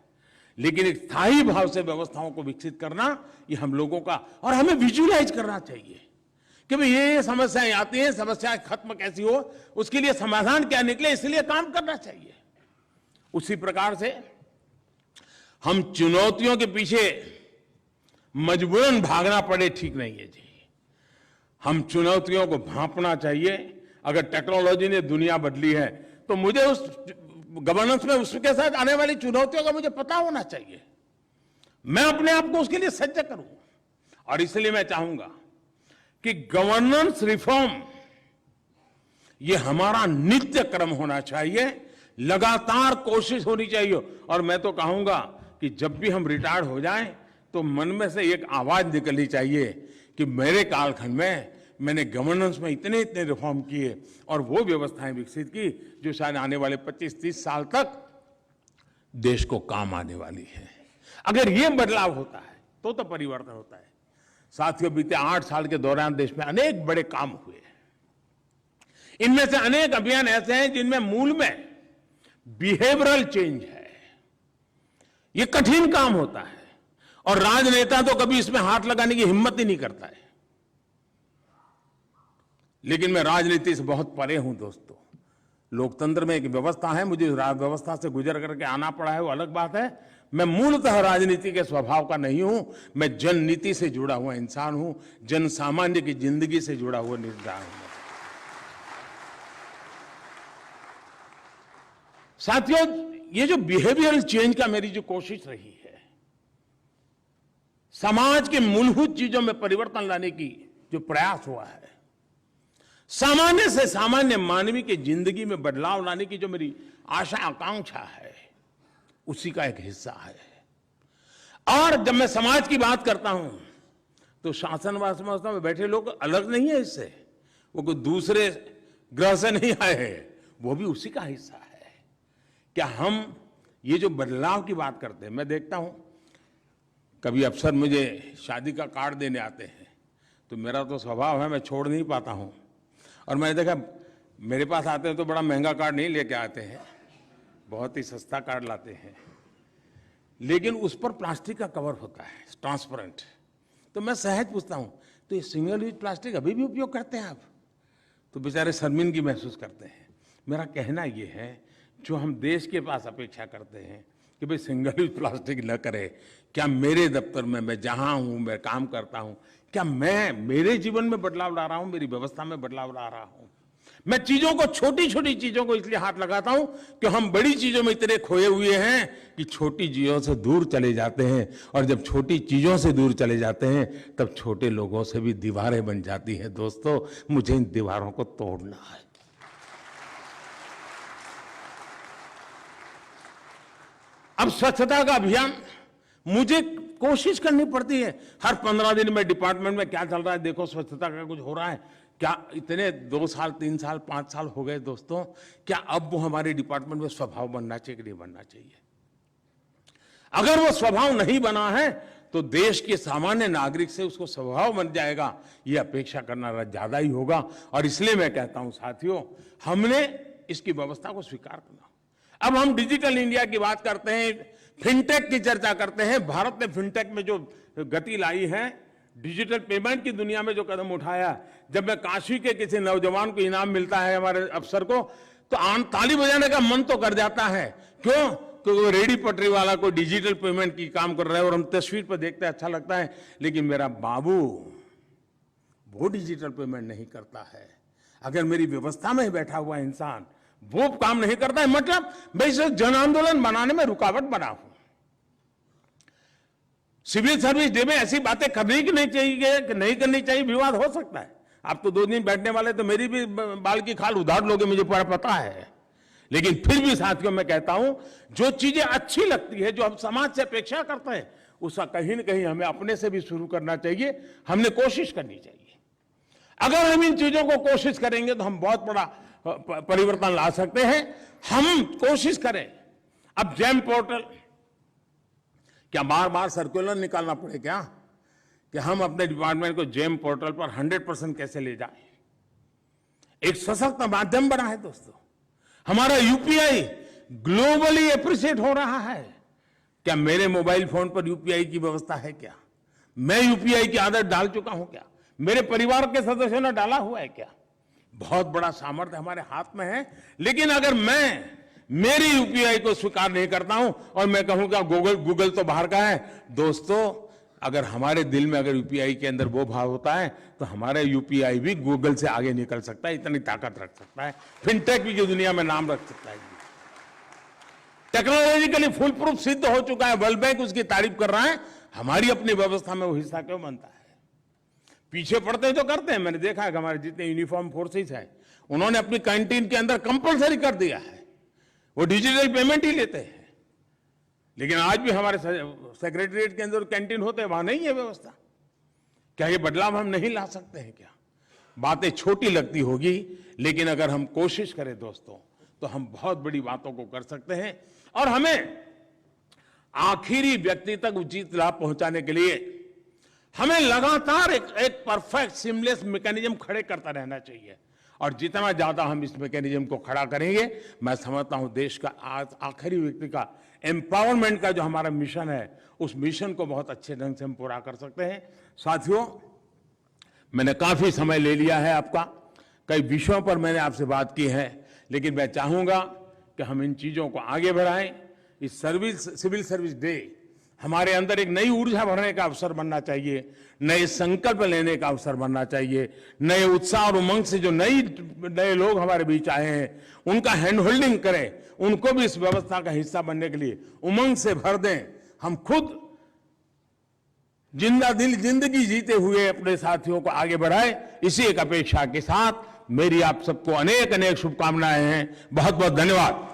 लेकिन एक स्थायी भाव से व्यवस्थाओं को विकसित करना ये हम लोगों का, और हमें विजुअलाइज करना चाहिए कि भाई ये समस्याएं आती हैं, समस्याएं खत्म कैसी हो, उसके लिए समाधान क्या निकले, इसलिए काम करना चाहिए। उसी प्रकार से हम चुनौतियों के पीछे मजबूरन भागना पड़े, ठीक नहीं है जी। हम चुनौतियों को भांपना चाहिए। अगर टेक्नोलॉजी ने दुनिया बदली है तो मुझे उस गवर्नेंस में उसके साथ आने वाली चुनौतियों का मुझे पता होना चाहिए। मैं अपने आप को उसके लिए सज्ज करूं। और इसलिए मैं चाहूंगा कि गवर्नेंस रिफॉर्म ये हमारा नित्य क्रम होना चाहिए, लगातार कोशिश होनी चाहिए। और मैं तो कहूंगा कि जब भी हम रिटायर्ड हो जाएं तो मन में से एक आवाज निकलनी चाहिए कि मेरे कालखंड में मैंने गवर्नेंस में इतने इतने रिफॉर्म किए और वो व्यवस्थाएं विकसित की जो शायद आने वाले 25-30 साल तक देश को काम आने वाली है। अगर ये बदलाव होता है तो परिवर्तन होता है। साथियों, बीते 8 साल के दौरान देश में अनेक बड़े काम हुए। इनमें से अनेक अभियान ऐसे हैं जिनमें मूल में बिहेवियरल चेंज है। ये कठिन काम होता है और राजनेता तो कभी इसमें हाथ लगाने की हिम्मत ही नहीं करता है। लेकिन मैं राजनीति से बहुत परे हूं दोस्तों। लोकतंत्र में एक व्यवस्था है, मुझे व्यवस्था से गुजर करके आना पड़ा है, वो अलग बात है। मैं मूलतः राजनीति के स्वभाव का नहीं हूं। मैं जननीति से जुड़ा हुआ इंसान हूं, जन सामान्य की जिंदगी से जुड़ा हुआ इंसान हूं। साथियों, ये जो बिहेवियरल चेंज का मेरी जो कोशिश रही है, समाज के मूलभूत चीजों में परिवर्तन लाने की जो प्रयास हुआ है, सामान्य से सामान्य मानवीय की जिंदगी में बदलाव लाने की जो मेरी आशा आकांक्षा है, उसी का एक हिस्सा है। और जब मैं समाज की बात करता हूं तो शासन व्यवस्था में बैठे लोग अलग नहीं है इससे, वो कोई दूसरे ग्रह से नहीं आए हैं, वो भी उसी का हिस्सा है। क्या हम ये जो बदलाव की बात करते हैं, मैं देखता हूं कभी अफसर मुझे शादी का कार्ड देने आते हैं तो मेरा तो स्वभाव है, मैं छोड़ नहीं पाता हूं। और मैंने देखा मेरे पास आते हैं तो बड़ा महंगा कार्ड नहीं लेके आते हैं, बहुत ही सस्ता कार्ड लाते हैं, लेकिन उस पर प्लास्टिक का कवर होता है, ट्रांसपेरेंट। तो मैं सहज पूछता हूं, तो ये सिंगल यूज प्लास्टिक अभी भी उपयोग करते हैं आप? तो बेचारे शर्मिंदगी महसूस करते हैं। मेरा कहना ये है, जो हम देश के पास अपेक्षा करते हैं कि भाई सिंगल यूज प्लास्टिक न करे, क्या मेरे दफ्तर में, मैं जहां हूं, मैं काम करता हूं, क्या मैं मेरे जीवन में बदलाव ला रहा हूं, मेरी व्यवस्था में बदलाव ला रहा हूं? मैं चीजों को, छोटी छोटी चीजों को इसलिए हाथ लगाता हूं कि हम बड़ी चीजों में इतने खोए हुए हैं कि छोटी चीजों से दूर चले जाते हैं। और जब छोटी चीजों से दूर चले जाते हैं तब छोटे लोगों से भी दीवारें बन जाती हैं। दोस्तों, मुझे इन दीवारों को तोड़ना है। अब स्वच्छता का अभियान मुझे कोशिश करनी पड़ती है। हर 15 दिन में डिपार्टमेंट में क्या चल रहा है, देखो स्वच्छता का कुछ हो रहा है क्या? इतने 2 साल, 3 साल, 5 साल हो गए दोस्तों, क्या अब वो हमारे डिपार्टमेंट में स्वभाव बनना चाहिए कि नहीं बनना चाहिए? अगर वो स्वभाव नहीं बना है तो देश के सामान्य नागरिक से उसको स्वभाव बन जाएगा, ये अपेक्षा करना ज्यादा ही होगा। और इसलिए मैं कहता हूं साथियों, हमने इसकी व्यवस्था को स्वीकार करना। अब हम डिजिटल इंडिया की बात करते हैं, फिनटेक की चर्चा करते हैं। भारत ने फिनटेक में जो गति लाई है, डिजिटल पेमेंट की दुनिया में जो कदम उठाया, जब मैं काशी के किसी नौजवान को इनाम मिलता है हमारे अफसर को, तो ताली बजाने का मन तो कर जाता है। क्यों? क्योंकि वो रेडी पटरी वाला कोई डिजिटल पेमेंट की काम कर रहा है और हम तस्वीर पर देखते हैं, अच्छा लगता है। लेकिन मेरा बाबू वो डिजिटल पेमेंट नहीं करता है। अगर मेरी व्यवस्था में ही बैठा हुआ इंसान वो काम नहीं करता है, मतलब मैं इसे जन आंदोलन बनाने में रुकावट बना हूं। सिविल सर्विस डे में ऐसी बातें करनी की नहीं चाहिए कि नहीं करनी चाहिए, विवाद हो सकता है। आप तो 2 दिन बैठने वाले, तो मेरी भी बाल की खाल उधार लोगे, मुझे पूरा पता है। लेकिन फिर भी साथियों, मैं कहता हूं, जो चीजें अच्छी लगती है, जो हम समाज से अपेक्षा करते हैं, उसका कहीं न कहीं हमें अपने से भी शुरू करना चाहिए, हमने कोशिश करनी चाहिए। अगर हम इन चीजों को कोशिश करेंगे तो हम बहुत बड़ा परिवर्तन ला सकते हैं। हम कोशिश करें। अब जेम पोर्टल, क्या बार बार सर्कुलर निकालना पड़े क्या कि हम अपने डिपार्टमेंट को जेम पोर्टल पर 100% कैसे ले जाएं? एक सशक्त माध्यम बना है दोस्तों। हमारा यूपीआई ग्लोबली एप्रिशिएट हो रहा है। क्या मेरे मोबाइल फोन पर यूपीआई की व्यवस्था है क्या? मैं यूपीआई की आदत डाल चुका हूं क्या? मेरे परिवार के सदस्यों ने डाला हुआ है क्या? बहुत बड़ा सामर्थ्य हमारे हाथ में है। लेकिन अगर मैं मेरी यूपीआई को स्वीकार नहीं करता हूं और मैं कहूंगा गूगल तो बाहर का है, दोस्तों अगर हमारे दिल में अगर यूपीआई के अंदर वो भाव होता है तो हमारा यूपीआई भी गूगल से आगे निकल सकता है, इतनी ताकत रख सकता है, फिनटेक भी की दुनिया में नाम रख सकता है। टेक्नोलॉजिकली फुल प्रूफ सिद्ध हो चुका है, वर्ल्ड बैंक उसकी तारीफ कर रहा है, हमारी अपनी व्यवस्था में वो हिस्सा क्यों बनता है? पीछे पड़ते तो करते हैं। मैंने देखा है कि हमारे जितने यूनिफॉर्म फोर्सेस है उन्होंने अपनी कैंटीन के अंदर कंपलसरी कर दिया है, वो डिजिटल पेमेंट ही लेते हैं। लेकिन आज भी हमारे सेक्रेटरीट के अंदर कैंटीन होते हैं, वहां नहीं है व्यवस्था। क्या ये बदलाव हम नहीं ला सकते हैं क्या? बातें छोटी लगती होगी, लेकिन अगर हम कोशिश करें दोस्तों तो हम बहुत बड़ी बातों को कर सकते हैं। और हमें आखिरी व्यक्ति तक उचित लाभ पहुंचाने के लिए हमें लगातार एक परफेक्ट सिमलेस मैकेनिज्म खड़े करता रहना चाहिए। और जितना ज्यादा हम इस मैकेनिज्म को खड़ा करेंगे, मैं समझता हूं देश का आखिरी व्यक्ति का एम्पावरमेंट का जो हमारा मिशन है, उस मिशन को बहुत अच्छे ढंग से हम पूरा कर सकते हैं। साथियों, मैंने काफी समय ले लिया है आपका, कई विषयों पर मैंने आपसे बात की है, लेकिन मैं चाहूंगा कि हम इन चीजों को आगे बढ़ाएं। इस सिविल सर्विस डे हमारे अंदर एक नई ऊर्जा भरने का अवसर बनना चाहिए, नए संकल्प लेने का अवसर बनना चाहिए, नए उत्साह और उमंग से जो नए लोग हमारे बीच आए हैं उनका हैंड होल्डिंग करें, उनको भी इस व्यवस्था का हिस्सा बनने के लिए उमंग से भर दें। हम खुद जिंदगी जीते हुए अपने साथियों को आगे बढ़ाएं, इसी एक अपेक्षा के साथ मेरी आप सबको अनेक अनेक शुभकामनाएं हैं। बहुत बहुत धन्यवाद।